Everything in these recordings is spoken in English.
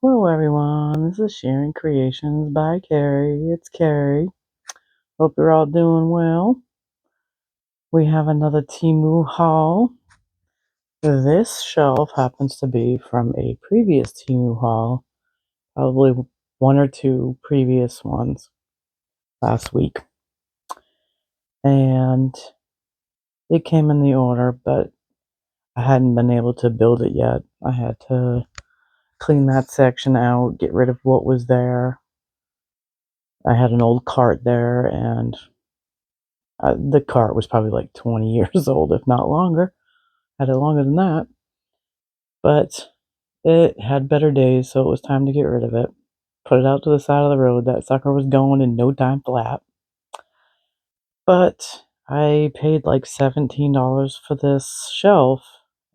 Hello everyone, this is Sharing Creations by Carrie. It's Carrie. Hope you're all doing well. We have another Temu haul. This shelf happens to be from a previous Temu haul, probably one or two previous ones last week. And it came in the order, but I hadn't been able to build it yet. I had to clean that section out, get rid of what was there. I had an old cart there, and the cart was probably like 20 years old, if not longer. Had it longer than that. But it had better days, so it was time to get rid of it. Put it out to the side of the road. That sucker was going in no time flat. But I paid like $17 for this shelf,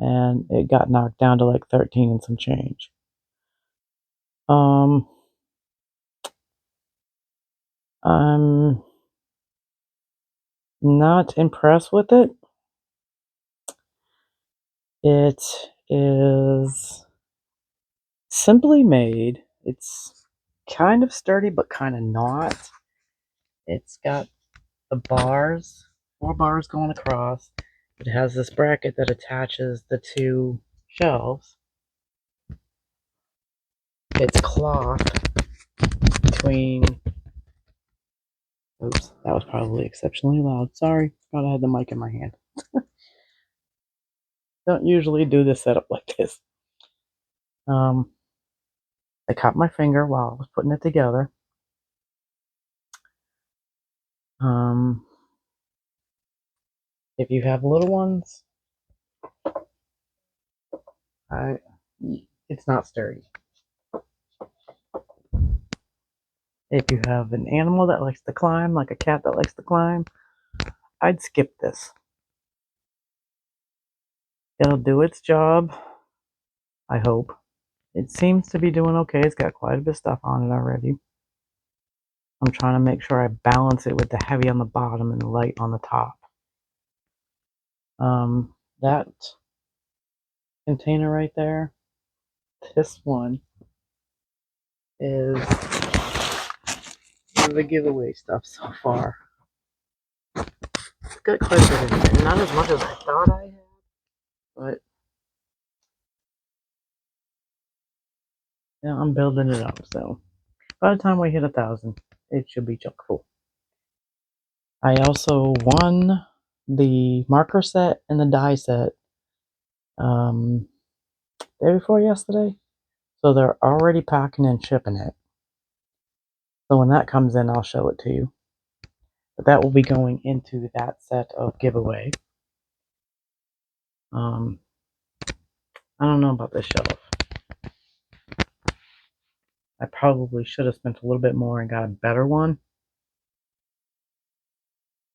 and it got knocked down to like 13 and some change. I'm not impressed with it. It is simply made. It's kind of sturdy, but kind of not. It's got the bars, 4 bars going across. It has this bracket that attaches the two shelves. It's cloth between. Oops, that was probably exceptionally loud. Sorry, thought I had the mic in my hand. Don't usually do this setup like this. I caught my finger while I was putting it together. If you have little ones, it's not sturdy. If you have an animal that likes to climb, like a cat that likes to climb, I'd skip this. It'll do its job, I hope. It seems to be doing okay. It's got quite a bit of stuff on it already. I'm trying to make sure I balance it with the heavy on the bottom and the light on the top. That container right there, this one is the giveaway stuff so far. It's got quite a bit in it. Not as much as I thought I had, but yeah, I'm building it up. So by the time we hit 1,000, it should be chock full. I also won the marker set and the die set day before yesterday. So they're already packing and shipping it. So when that comes in, I'll show it to you. But that will be going into that set of giveaway. I don't know about this shelf. I probably should have spent a little bit more and got a better one.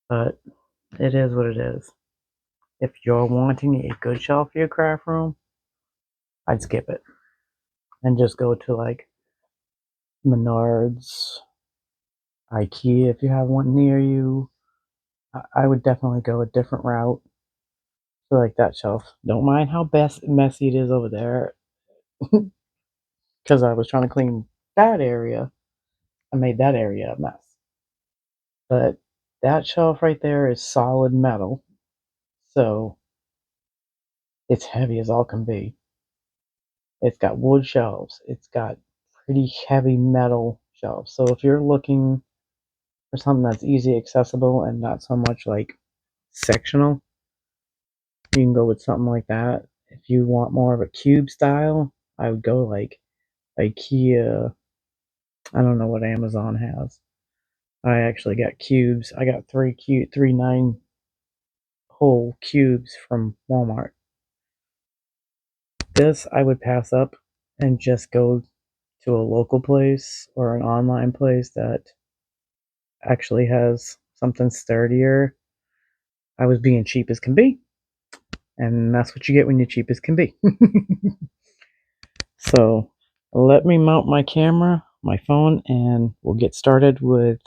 But it is what it is. If you're wanting a good shelf for your craft room, I'd skip it. And just go to like Menards, IKEA if you have one near you. I would definitely go a different route. So like that shelf. Don't mind how messy it is over there. Because I was trying to clean that area. I made that area a mess. But that shelf right there is solid metal. So it's heavy as all can be. It's got wood shelves. It's got pretty heavy metal shelves. So if you're looking for something that's easy accessible and not so much like sectional, you can go with something like that. If you want more of a cube style, I would go like IKEA. I don't know what Amazon has. I actually got cubes. I got three 9-hole cubes from Walmart. This I would pass up and just go to a local place or an online place that actually has something sturdier. I was being cheap as can be, and that's what you get when you're cheap as can be. So let me mount my camera, my phone, and we'll get started with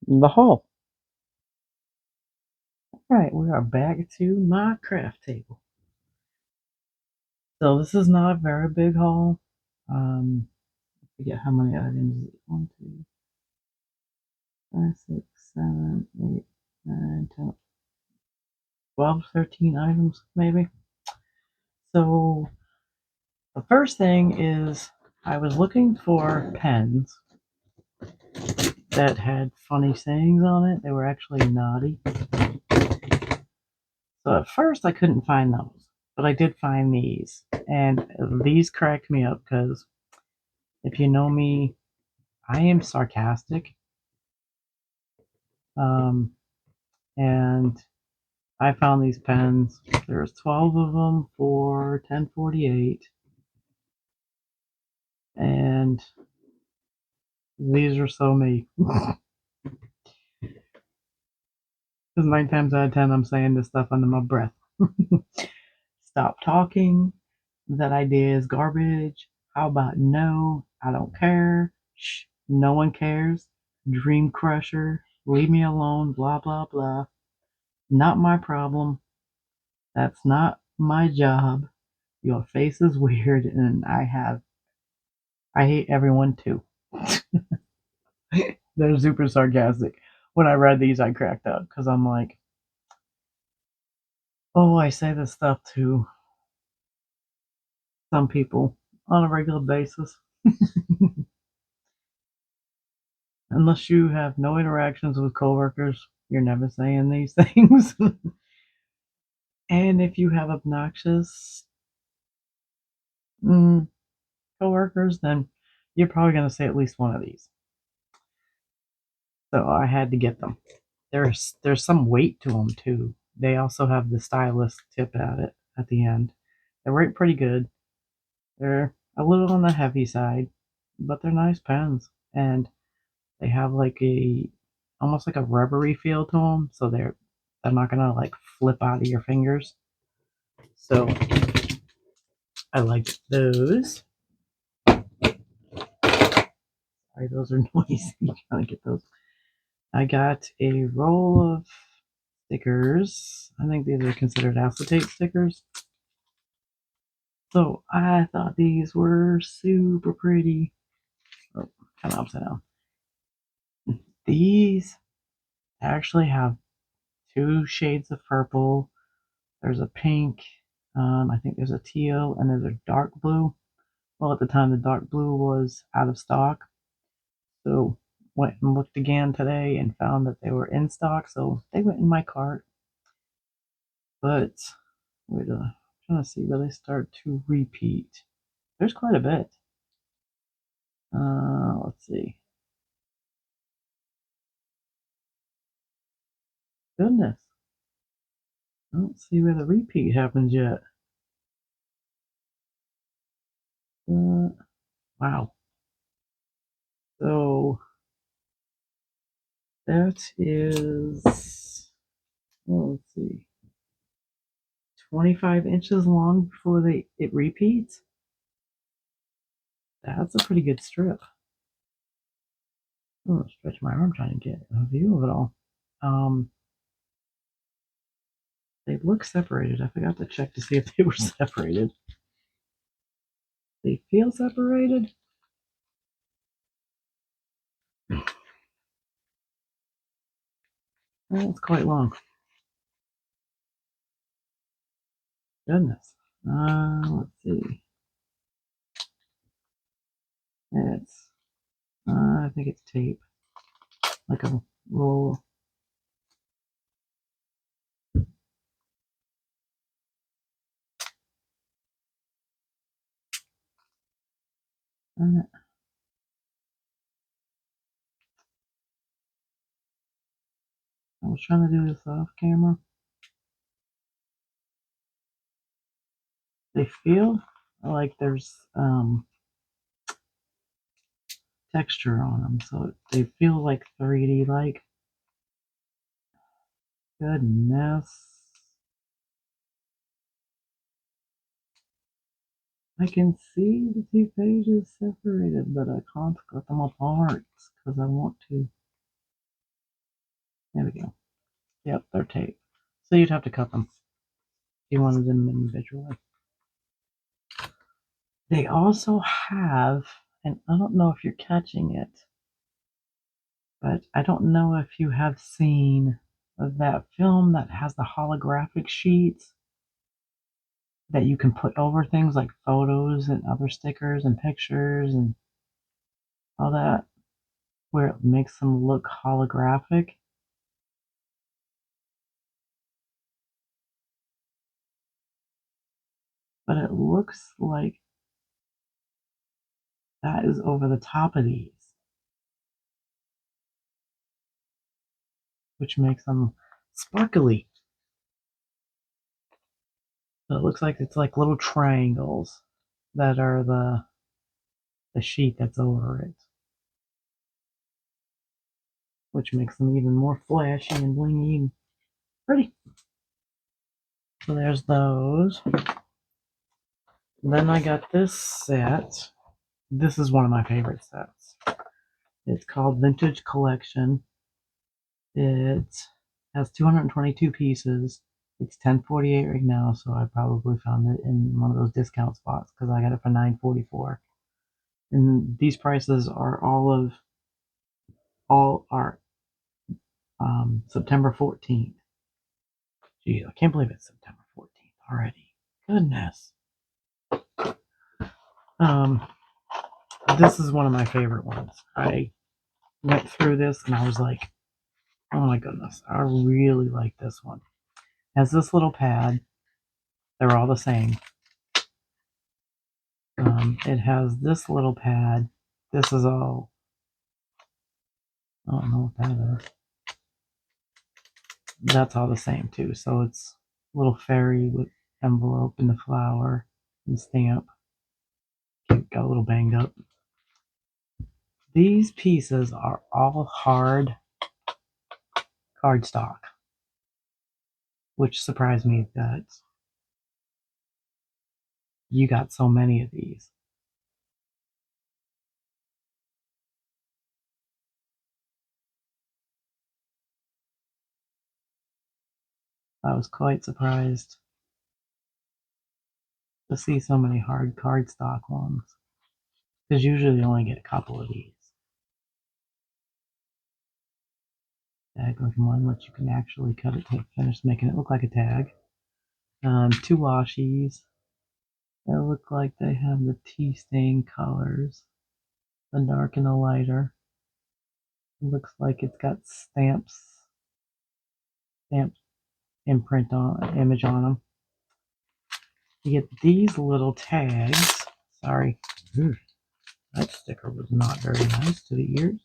the haul. Alright, we are back to my craft table. So this is not a very big haul. forget how many items. 1, 2, 5, 6, 7, 8, 9, 10, 12, 13 items, maybe. So the first thing is I was looking for pens that had funny sayings on it. They were actually naughty. So at first I couldn't find those, but I did find these. And these cracked me up because if you know me, I am sarcastic. And I found these pens. There's 12 of them for $10.48. And these are so me. Because 9 times out of 10, I'm saying this stuff under my breath. Stop talking. That idea is garbage. How about no? I don't care. Shh, no one cares. Dream crusher. Leave me alone. Blah, blah, blah. Not my problem. That's not my job. Your face is weird, and I hate everyone too. They're super sarcastic. When I read these, I cracked up because I'm like, oh, I say this stuff to some people on a regular basis. Unless you have no interactions with coworkers, you're never saying these things. And if you have obnoxious coworkers, then you're probably going to say at least one of these. So I had to get them. There's some weight to them too. They also have the stylus tip at it at the end. They rate pretty good. They're a little on the heavy side, but they're nice pens, and they have like almost like a rubbery feel to them, so they're not gonna like flip out of your fingers. So I like those. Sorry, those are noisy. Trying to get those. I got a roll of stickers. I think these are considered acetate stickers. So I thought these were super pretty. Oh, kind of upside down. These actually have 2 shades of purple. There's a pink. I think there's a teal, and there's a dark blue. Well, at the time, the dark blue was out of stock. So went and looked again today and found that they were in stock. So they went in my cart. But wait, I'm trying to see where they start to repeat. There's quite a bit. Let's see. Goodness. I don't see where the repeat happens yet. Wow. So that is, let's see, 25 inches long before it repeats. That's a pretty good strip. I'm gonna stretch my arm trying to get a view of it all. They look separated. I forgot to check to see if they were separated. They feel separated. Well, it's quite long. Goodness. Let's see. It's, I think it's tape, like a roll. I was trying to do this off camera. They feel like there's texture on them, so they feel like 3D like. Goodness. I can see the 2 pages separated, but I can't cut them apart because I want to. There we go. Yep, they're taped. So you'd have to cut them if you wanted them individually. They also have And I don't know if you're catching it, but I don't know if you have seen that film that has the holographic sheets that you can put over things like photos and other stickers and pictures and all that, where it makes them look holographic. But it looks like that is over the top of these, which makes them sparkly. So it looks like it's like little triangles that are the sheet that's over it, which makes them even more flashy and blingy and pretty. So there's those. And then I got this set. This is one of my favorite sets. It's called Vintage Collection. It has 222 pieces. It's 10.48 right now, so I probably found it in one of those discount spots because I got it for $9.44. And these prices are all are September 14th. Geez, I can't believe it's September 14th already. Goodness. Um, this is one of my favorite ones. I went through this and I was like, oh my goodness, I really like this one. It has this little pad. They're all the same. It has this little pad. This is all, I don't know what that is. That's all the same too. So it's a little fairy with envelope and the flower and stamp. Got a little banged up. These pieces are all hard cardstock, which surprised me that you got so many of these. I was quite surprised to see so many hard cardstock ones, because usually you only get a couple of these. Tag looking one, which you can actually cut it to finish making it look like a tag. Two washies. They look like they have the tea stain colors, the dark and the lighter. It looks like it's got stamp imprint on image on them. You get these little tags. Sorry, that sticker was not very nice to the ears.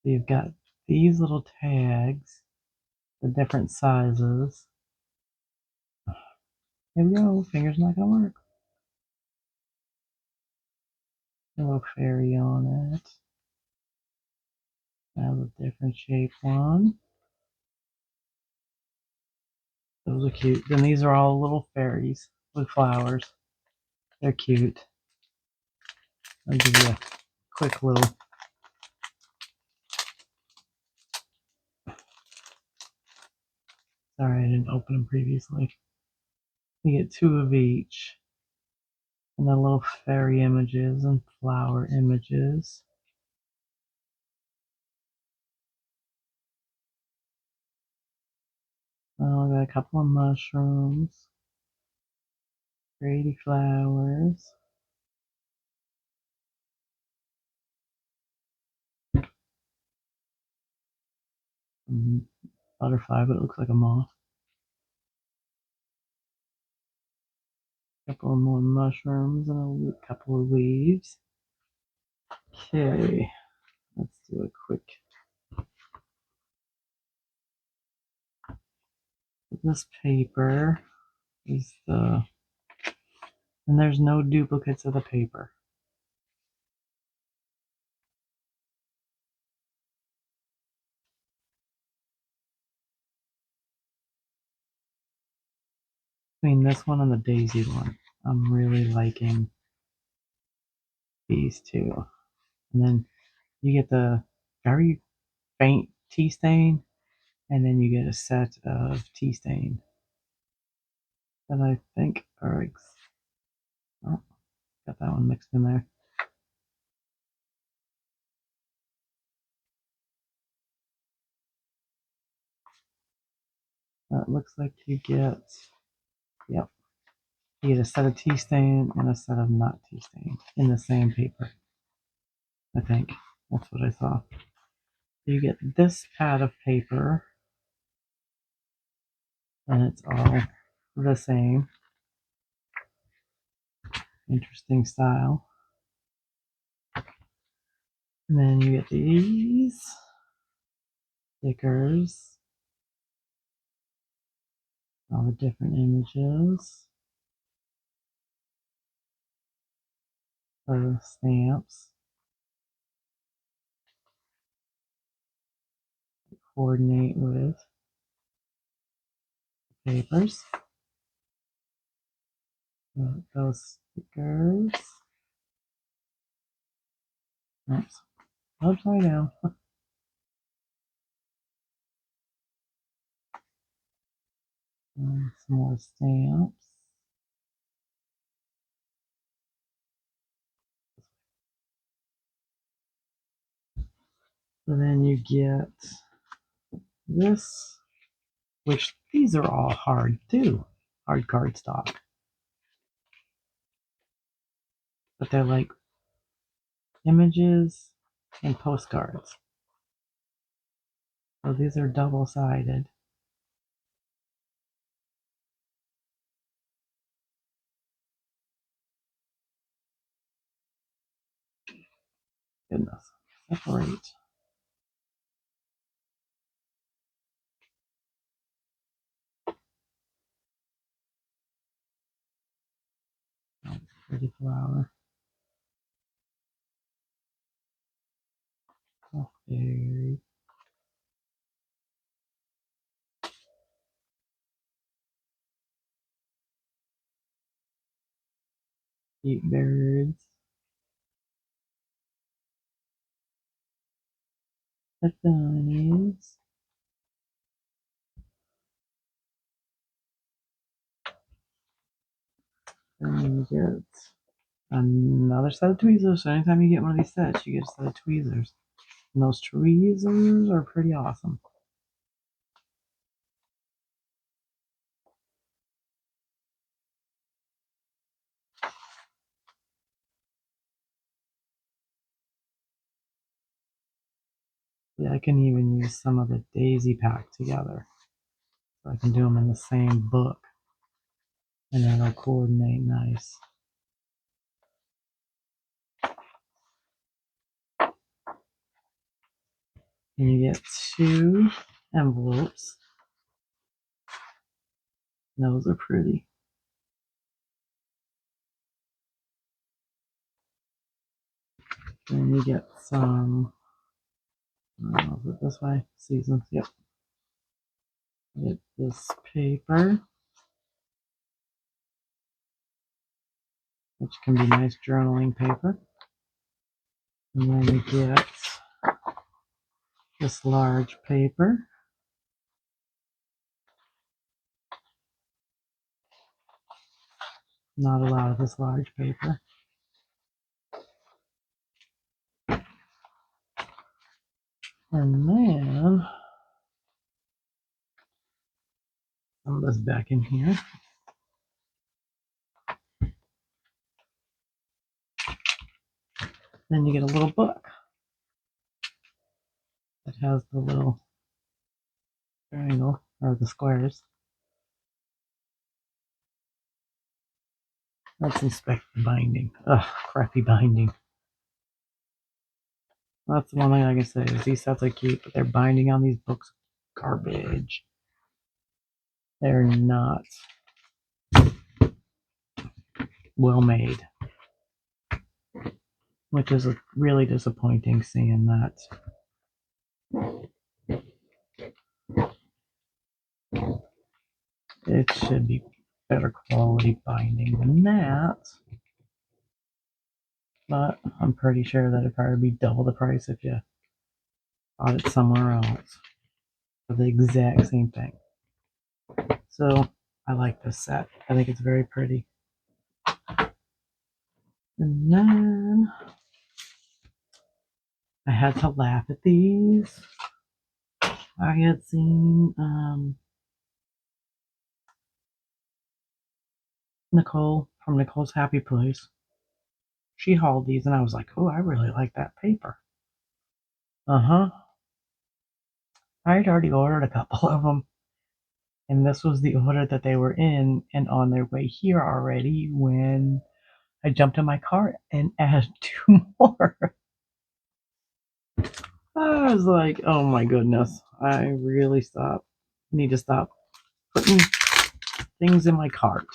You've got these little tags, the different sizes. Here we go. Finger's not gonna work. A little fairy on it. Have a different shape one. Those are cute. Then these are all little fairies with flowers. They're cute. I'll give you a quick little. Sorry, I didn't open them previously. You get two of each. And then little fairy images and flower images. Oh, I got a couple of mushrooms. Pretty flowers. Butterfly, but it looks like a moth. A couple of more mushrooms and a couple of leaves. Okay, let's do a quick. This paper is the, and there's no duplicates of the paper. Between this one and the daisy one, I'm really liking these two. And then you get the very faint tea stain, and then you get a set of tea stain. that I think are oh, got that one mixed in there. It looks like you get, yep, you get a set of tea stain and a set of not tea stain in the same paper. I think that's what I saw. You get this pad of paper, and it's all the same. Interesting style. And then you get these stickers, all the different images, or stamps, coordinate with papers. Those stickers. Oops, upside down. Some more stamps. And then you get this, which these are all hard too, hard cardstock. But they're like images and postcards. So these are double-sided. Goodness, separate. Oh, pretty flower. Oh, very. Cute birds. The bunnies. And you get another set of tweezers. So anytime you get one of these sets, you get a set of tweezers. And those tweezers are pretty awesome. Yeah, I can even use some of the daisy pack together. So I can do them in the same book. And it'll coordinate nice. And you get 2 envelopes. Those are pretty. Then you get some, is it this way? Seasons, yep. You get this paper, which can be nice journaling paper. And then you get this large paper. Not a lot of this large paper. And then some of this back in here. Then you get a little book that has the little triangle or the squares. Let's inspect the binding. Ugh, crappy binding. That's the one thing I can say is these sets are cute, but they're binding on these books garbage. They're not well made, which is really disappointing seeing that. It should be better quality binding than that. But I'm pretty sure that it'd probably be double the price if you bought it somewhere else for the exact same thing. So I like this set. I think it's very pretty. And then I had to laugh at these. I had seen Nicole from Nicole's Happy Place. She hauled these, and I was like, oh, I really like that paper. Uh-huh. I had already ordered a couple of them, and this was the order that they were in and on their way here already when I jumped in my cart and added 2 more. I was like, oh my goodness, I really need to stop putting things in my cart.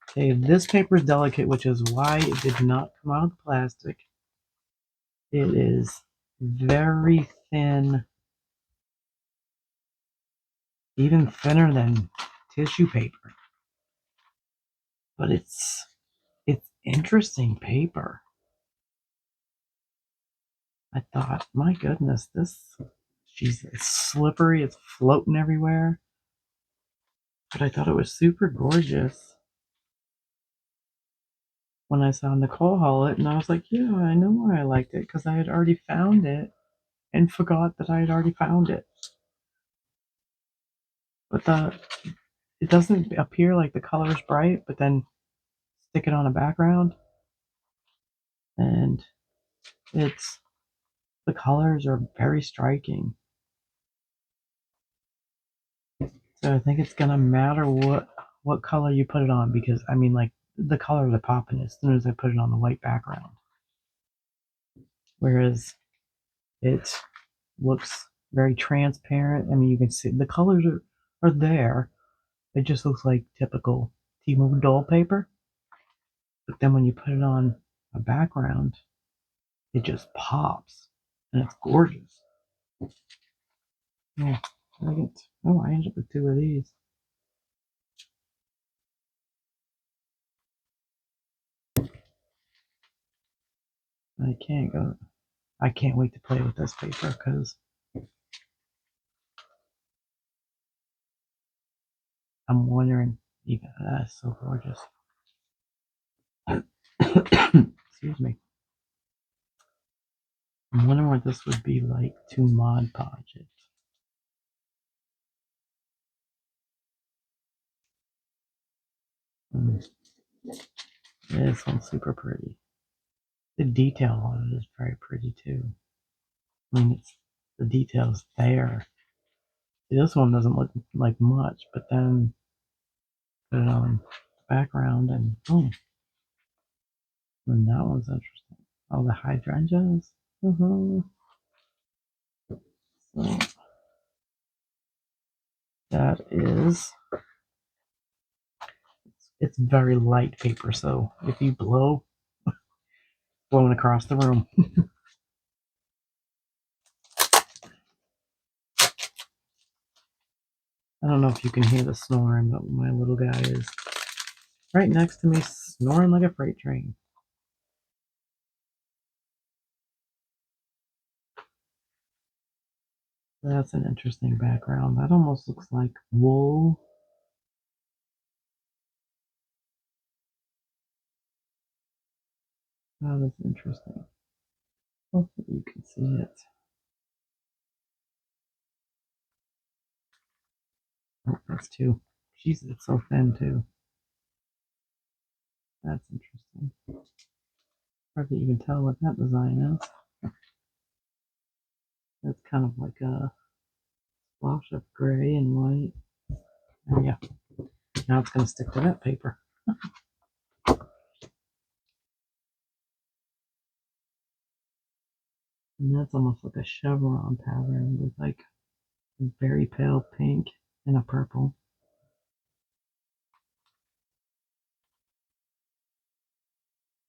Okay, this paper is delicate, which is why it did not come out of the plastic. It is very thin, even thinner than tissue paper. But it's interesting paper. I thought, my goodness, it's slippery, it's floating everywhere. But I thought it was super gorgeous when I saw Nicole haul it, and I was like, yeah, I know why I liked it, because I had already found it and forgot that I had already found it. But it doesn't appear like the color is bright, but then stick it on a background, and the colors are very striking. So I think it's gonna matter what color you put it on, because I mean, like, the colors are popping as soon as I put it on the white background. Whereas it looks very transparent. I mean, you can see the colors are there. It just looks like typical Temu doll paper. But then when you put it on a background, it just pops, and it's gorgeous. Yeah, I ended up with 2 of these. I can't wait to play with this paper, because I'm wondering, even that's so gorgeous. Excuse me. I'm wondering what this would be like to Mod Podge it. This one's super pretty. The detail on it is very pretty too. I mean, the detail's there. See, this one doesn't look like much, but then put it on the background and boom. And that one's interesting. Oh, the hydrangeas. So that is, it's very light paper, so if you blowing across the room. I don't know if you can hear the snoring, but my little guy is right next to me, snoring like a freight train. That's an interesting background. That almost looks like wool. Oh, that's interesting. Hopefully you can see it. Oh, that's too. Jeez, it's so thin too. That's interesting. Hard to even tell what that design is. That's kind of like a splash of gray and white. There you go. Now it's going to stick to that paper. And that's almost like a chevron pattern with like a very pale pink and a purple.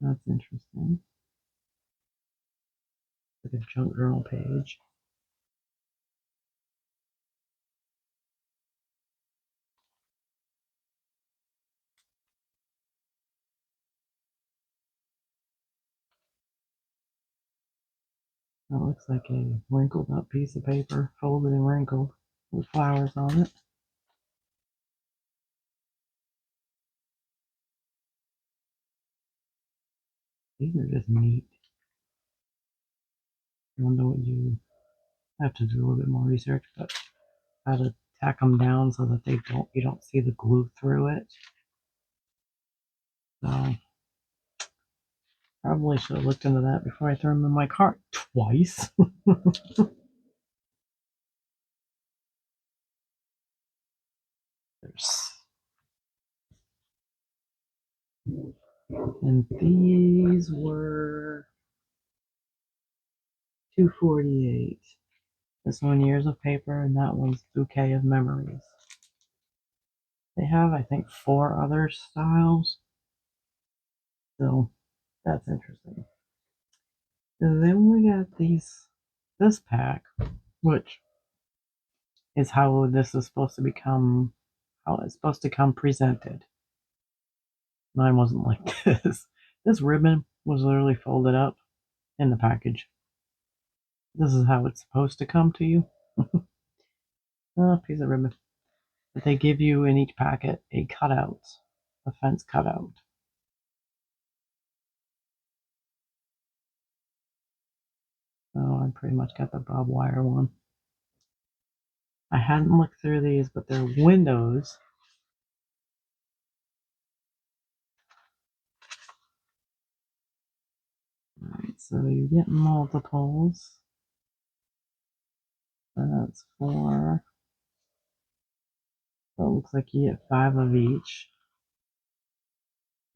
That's interesting. Like a junk journal page. That looks like a wrinkled up piece of paper, folded and wrinkled, with flowers on it. These are just neat. I wonder what you have to do a little bit more research, but how to tack them down so that you don't see the glue through it. So probably should have looked into that before I threw them in my cart twice. And these were $2.48. This one, Years of Paper, and that one's Bouquet of Memories. They have, I think, 4 other styles. So that's interesting. And then we got this pack, which is how this is supposed to become, how it's supposed to come presented. Mine wasn't like this. This ribbon was literally folded up in the package. This is how it's supposed to come to you. A piece of ribbon. But they give you in each packet a cutout, a fence cutout. So I pretty much got the barbed wire one. I hadn't looked through these, but they're windows. Alright, so you get multiples. That's 4. So it looks like you get 5 of each.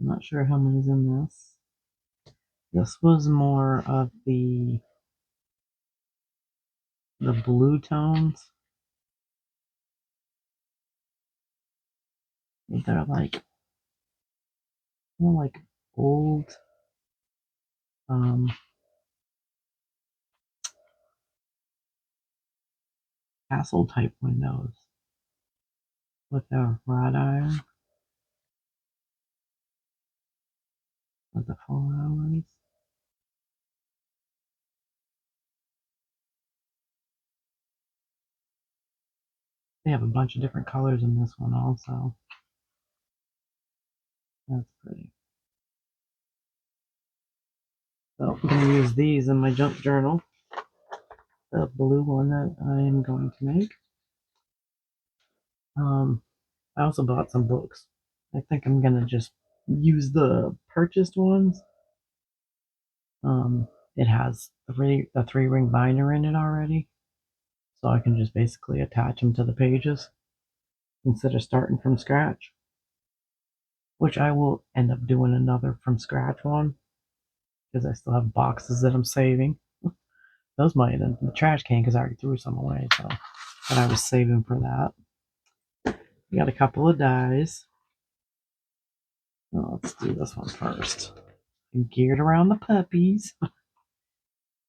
I'm not sure how many's in this. This was more of the blue tones. They're like more like old castle type windows with a wrought iron with the full hours. They have a bunch of different colors in this one also. That's pretty. So I'm going to use these in my junk journal. The blue one that I am going to make. I also bought some books. I think I'm going to just use the purchased ones. It has the 3-ring binder in it already. So I can just basically attach them to the pages instead of starting from scratch. Which I will end up doing another from scratch one because I still have boxes that I'm saving. Those might in the trash can because I already threw some away, so but I was saving for that. We got a couple of dies. Let's do this one first. I'm geared around the puppies.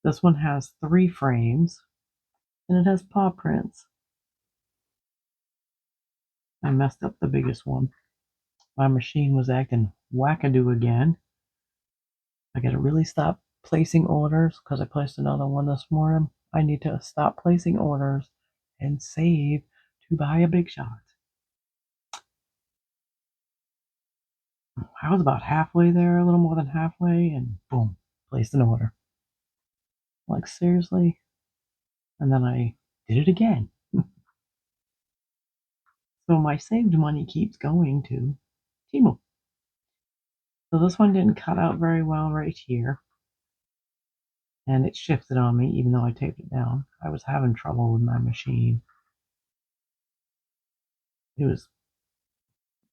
This one has 3 frames and it has paw prints. I messed up the biggest one. My machine was acting wackadoo again. I gotta really stop placing orders because I placed another one this morning. I need to stop placing orders and save to buy a big shot. I was about halfway there, a little more than halfway, and boom, placed an order. Like, seriously? And then I did it again. So my saved money keeps going to Temu. So this one didn't cut out very well right here. And it shifted on me even though I taped it down. I was having trouble with my machine.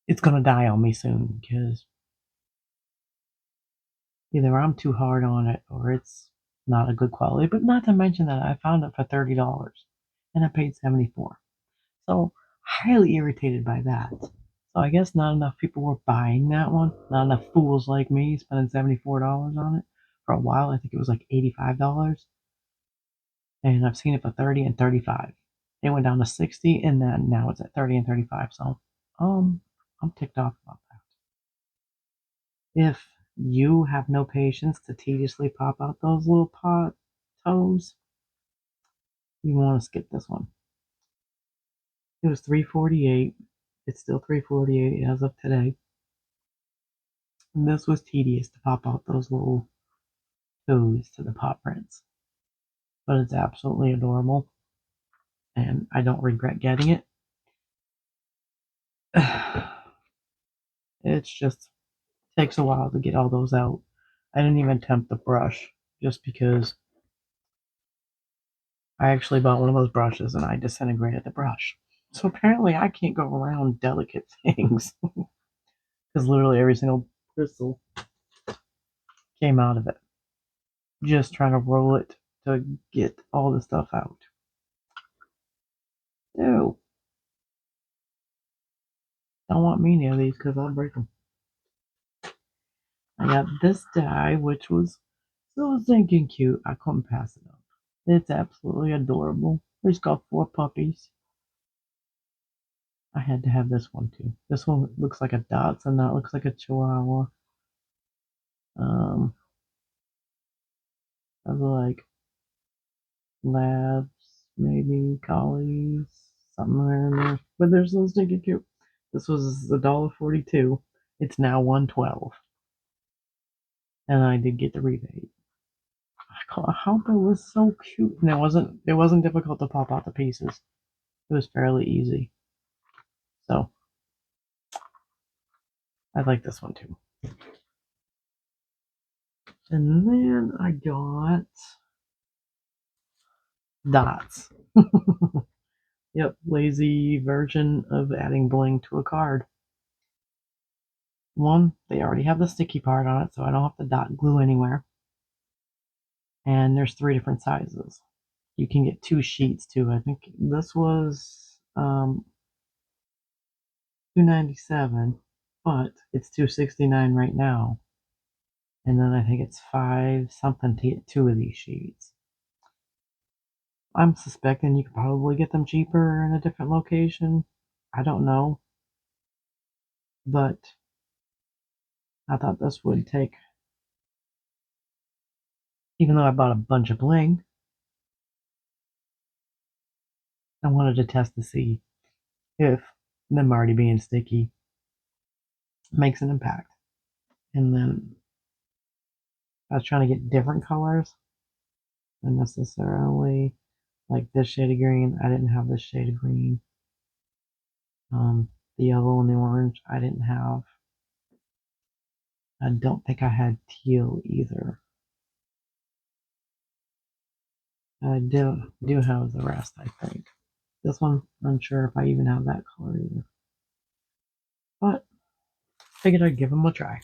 It's gonna die on me soon because either I'm too hard on it or it's not a good quality. But not to mention that I found it for $30 and I paid $74. So highly irritated by that. So I guess not enough people were buying that one. Not enough fools like me spending $74 on it. For a while, I think it was like $85. And I've seen it for 30 and 35. It went down to 60 and then now it's at 30 and 35. So I'm ticked off about that. If you have no patience to tediously pop out those little pot toes, you want to skip this one. It was $3.48. It's still $3.48 as of today. And this was tedious to pop out those little toes to the paw prints. But it's absolutely adorable, and I don't regret getting it. It's just takes a while to get all those out. I didn't even attempt the brush just because I actually bought one of those brushes and I disintegrated the brush. So apparently I can't go around delicate things because literally every single crystal came out of it. Just trying to roll it to get all the stuff out. Ew. Don't want me any of these because I'll break them. I got this die, which was so stinking cute. I couldn't pass it up. It's absolutely adorable. It's got 4 puppies. I had to have this one too. This one looks like a Dachshund, that looks like a Chihuahua. I was like labs, maybe collies, somewhere in there. But they're so stinking cute. This was $1.42. It's now $1.12. And I did get the rebate. I hope it was so cute. And it wasn't difficult to pop out the pieces. It was fairly easy. So I like this one too. And then I got dots. Yep, lazy version of adding bling to a card. One, they already have the sticky part on it, so I don't have to dot glue anywhere. And there's 3 different sizes. You can get 2 sheets too. I think this was $2.97, but it's $2.69 right now. And then I think it's 5 something to get 2 of these sheets. I'm suspecting you could probably get them cheaper in a different location. I don't know. But I thought this would take, even though I bought a bunch of bling, I wanted to test to see if them already being sticky makes an impact. And then I was trying to get different colors, and necessarily like this shade of green. I didn't have this shade of green. The yellow and the orange I didn't have. I don't think I had teal either. I do have the rest, I think. This one, unsure if I even have that color either. But figured I'd give them a try.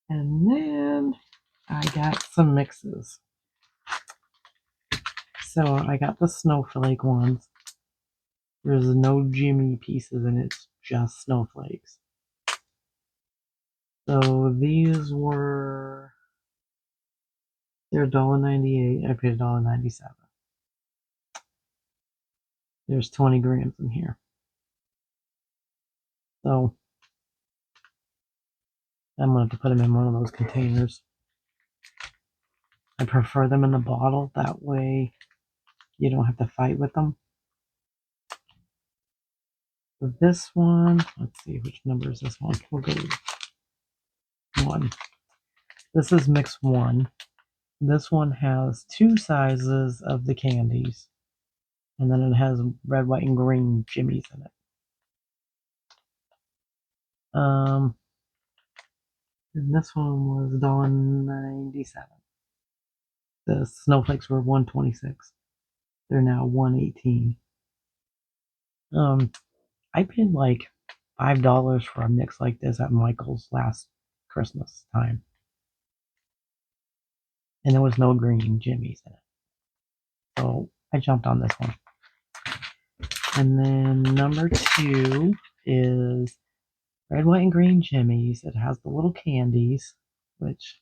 And then I got some mixes. So I got the snowflake ones. There's no Jimmy pieces in it, it's just snowflakes. So these they're $1.98. I paid $1.97. There's 20 grams in here. So I'm going to have to put them in one of those containers. I prefer them in the bottle. That way you don't have to fight with them. So this one, let's see, which number is this one? We'll go 1. This is mix 1. This one has 2 sizes of the candies. And then it has red, white, and green jimmies in it. And this one was $1.97. The snowflakes were $1.26. They're now $1.18. I paid like $5 for a mix like this at Michael's last Christmas time. And there was no green jimmies in it. So I jumped on this one. And then number 2 is red, white, and green jimmies. It has the little candies, which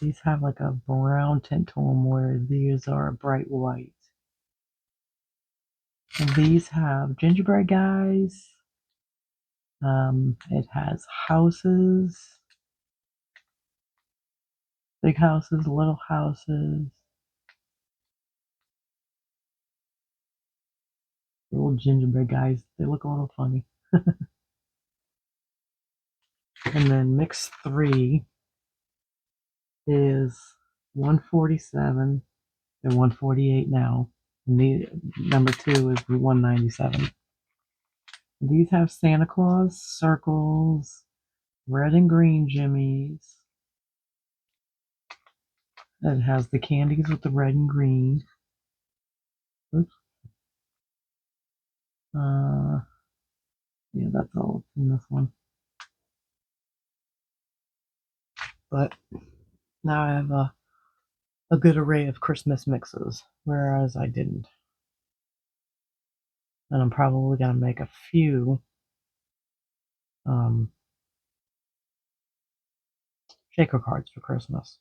these have like a brown tint to them, where these are a bright white. And these have gingerbread guys. It has houses, big houses, little houses. Little gingerbread guys. They look a little funny. And then mix 3 is 147 and 148 now. And the number 2 is 197. These have Santa Claus circles, red and green jimmies. It has the candies with the red and green. Oops. Yeah, that's all in this one. But now I have a good array of Christmas mixes, whereas I didn't. And I'm probably going to make a few shaker cards for Christmas.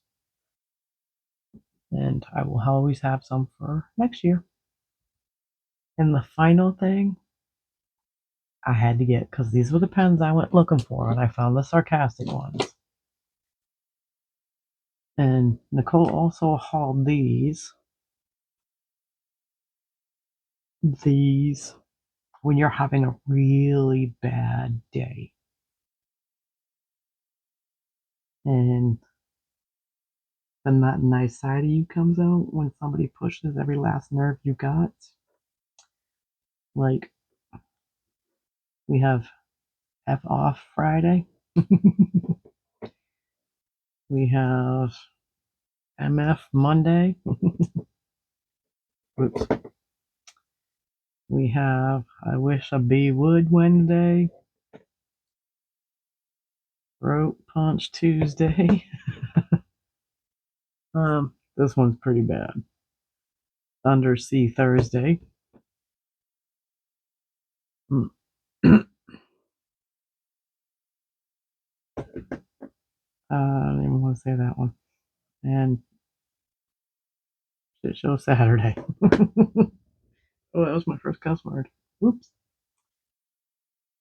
And I will always have some for next year. And the final thing I had to get, because these were the pens I went looking for, and I found the sarcastic ones. And Nicole also hauled these when you're having a really bad day. And then that nice side of you comes out when somebody pushes every last nerve you got. Like, we have F off Friday. We have MF Monday. Oops. We have I Wish a Bee Would Wednesday. Throat Punch Tuesday. This one's pretty bad. Undersea Thursday. I don't even want to say that one. And Shit Show Saturday. Oh, that was my first cuss word. Whoops.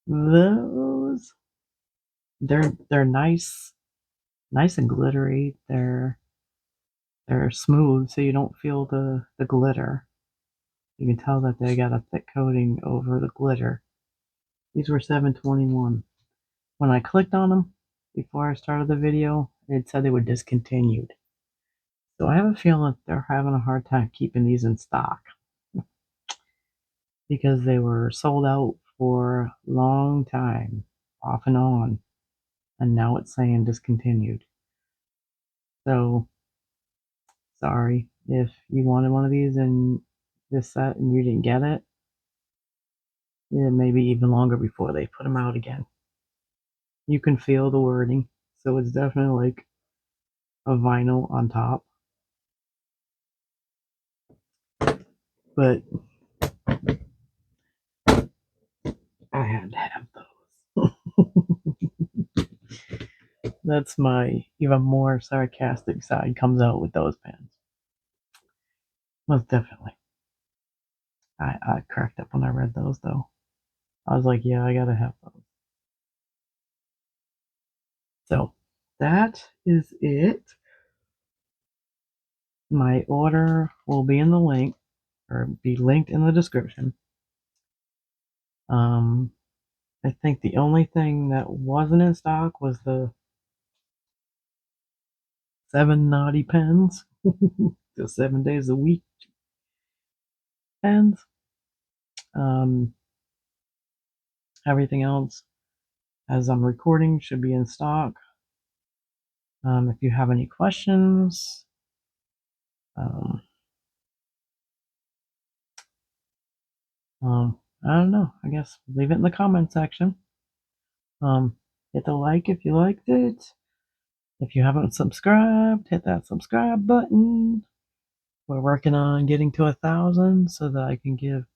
Those they're nice and glittery. They're smooth, so you don't feel the glitter. You can tell that they got a thick coating over the glitter. These were $7.21. When I clicked on them before I started the video, it said they were discontinued. So I have a feeling they're having a hard time keeping these in stock because they were sold out for a long time, off and on, and now it's saying discontinued. So sorry if you wanted one of these in this set and you didn't get it. Yeah, maybe even longer before they put them out again. You can feel the wording, so it's definitely like a vinyl on top. But I had to have those. That's my even more sarcastic side comes out with those pens. Most definitely. I cracked up when I read those though. I was like, yeah, I gotta have those. So that is it. My order will be in the link, or be linked in the description. I think the only thing that wasn't in stock was the 7 naughty pens, the 7 days a week pens. Everything else, as I'm recording, should be in stock. If you have any questions, I don't know. I guess leave it in the comment section. Hit the like if you liked it. If you haven't subscribed, hit that subscribe button. We're working on getting to 1,000 so that I can give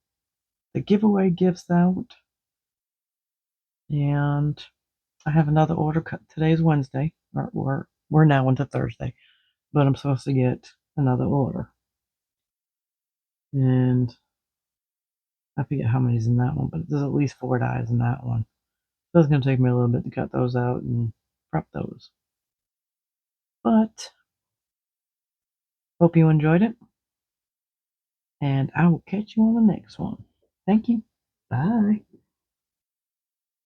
the giveaway gifts out. And I have another order cut. Today's Wednesday. We're now into Thursday, but I'm supposed to get another order. And I forget how many's in that one, but there's at least 4 dies in that one. So it's going to take me a little bit to cut those out and prep those. But hope you enjoyed it. And I will catch you on the next one. Thank you. Bye.